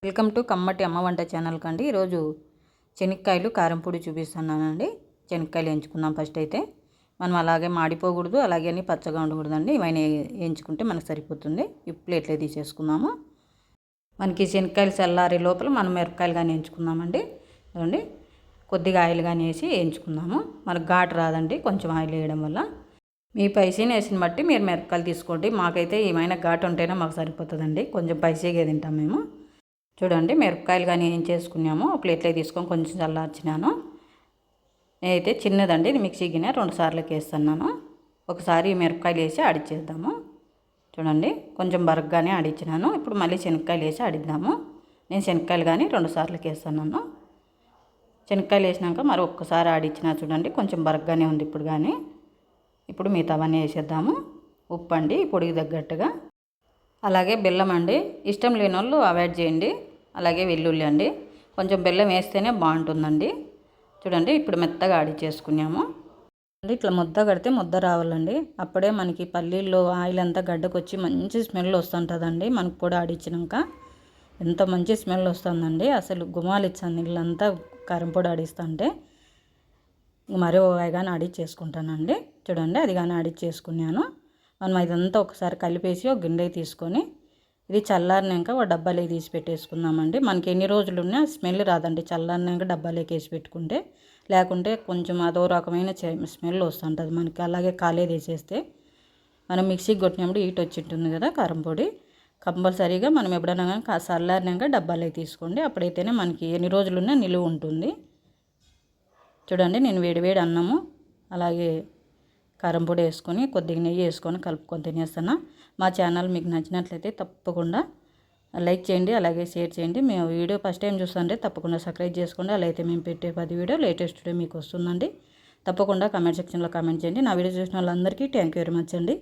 Welcome to కమ్మటి అమ్మ వంట ఛానల్ కండి. ఈరోజు శనక్కాయలు కారం పొడి చూపిస్తున్నానండి. శనక్కాయలు ఎంచుకుందాం. ఫస్ట్ అయితే మనం అలాగే మాడిపోకూడదు, అలాగే అని పచ్చగా ఉండకూడదండి. ఇవన్నీ ఎంచుకుంటే మనకు సరిపోతుంది. ఈ ప్లేట్లో తీసేసుకుందాము. మనకి శనక్కాయలు చల్లారే లోపల మనం మిరపకాయలు కానీ ఎంచుకుందామండి. చూడండి, కొద్దిగా ఆయిల్ కానీ వేసి వేయించుకుందాము. మనకు ఘాటు రాదండి కొంచెం ఆయిల్ వేయడం వల్ల. మీ పైసీని వేసిన బట్టి మీరు మిరపకాయలు తీసుకోండి. మాకైతే ఏమైనా ఘాటు ఉంటేనే మాకు సరిపోతుందండి. కొంచెం పైసీగా తింటాం మేము. చూడండి, మిరపకాయలు కానీ ఏం చేసుకున్నామో ప్లేట్లో తీసుకొని కొంచెం చల్లార్చినాను. నేనైతే చిన్నదండి, మిక్సీ గిన్నె 2 సార్లకి వేస్తున్నాను. ఒకసారి మిరపకాయలు వేసి ఆడిచ్చేద్దాము. చూడండి, కొంచెం బరగ్గానే ఆడిచ్చినాను. ఇప్పుడు మళ్ళీ శనక్కాయలు వేసి ఆడిద్దాము. నేను శనక్కాయలు కానీ 2 సార్లకి వేస్తున్నాను. శనక్కాయలు వేసినాక మరి ఒక్కసారి ఆడిచ్చినా. చూడండి, కొంచెం బరగ్గానే ఉంది ఇప్పుడు. కానీ ఇప్పుడు మిగతావన్నీ వేసేద్దాము. ఉప్పు అండి పొడికి తగ్గట్టుగా, అలాగే బెల్లం అండి. ఇష్టం లేని వాళ్ళు అవాయిడ్ చేయండి. అలాగే వెల్లుల్లి అండి, కొంచెం బెల్లం వేస్తేనే బాగుంటుందండి. చూడండి, ఇప్పుడు మెత్తగా ఆడిచ్చేసుకున్నాము. ఇట్లా ముద్ద కడితే ముద్ద రావాలండి. అప్పుడే మనకి పల్లీల్లో ఆయిల్ అంతా గడ్డకు వచ్చి మంచి స్మెల్ వస్తుంటుందండి. మనకు పొడి ఆడిచ్చినాక ఎంత మంచి స్మెల్ వస్తుందండి. అసలు గుమాలు ఇచ్చాను ఇల్లంతా కారం పొడి ఆడిస్తుంటే. మరో కానీ ఆడిచ్చేసుకుంటానండి. చూడండి, అది కానీ ఆడిచ్చేసుకున్నాను. మనం ఇదంతా ఒకసారి కలిపేసి ఒక గిన్నె తీసుకొని ఇది చల్లారినాక ఒక డబ్బాలోకి తీసి పెట్టేసుకుందామండి. మనకి ఎన్ని రోజులు ఉన్నా స్మెల్ రాదండి చల్లారినాక డబ్బాలోకి వేసి పెట్టుకుంటే. లేకుంటే కొంచెం అదో రకమైన స్మెల్ వస్తుంటుంది మనకి. అలాగే కాలేదు వేసేస్తే మనం మిక్సీకి కొట్టినప్పుడు హీట్ వచ్చి ఉంటుంది కదా కారం పొడి. కంపల్సరీగా మనం ఎప్పుడైనా కానీ చల్లారినాక డబ్బాలోకి తీసుకోండి. అప్పుడైతేనే మనకి ఎన్ని రోజులున్నా నిలువ ఉంటుంది. చూడండి, నేను వేడివేడి అన్నము అలాగే కారం పొడి వేసుకొని కొద్దిగా నెయ్యి వేసుకొని కలుపుకొని తినేస్తాను. మా ఛానల్ మీకు నచ్చినట్లయితే తప్పకుండా లైక్ చేయండి, అలాగే షేర్ చేయండి. మేము వీడియో ఫస్ట్ టైం చూస్తుంటే తప్పకుండా సబ్స్క్రైబ్ చేసుకోండి. అలా అయితే మేము పెట్టే 10 వీడియో లేటెస్ట్ వీడియో మీకు వస్తుందండి. తప్పకుండా కామెంట్ సెక్షన్లో కామెంట్ చేయండి. నా వీడియో చూసిన వాళ్ళందరికీ థ్యాంక్ యూ వెరీ మచ్ అండి.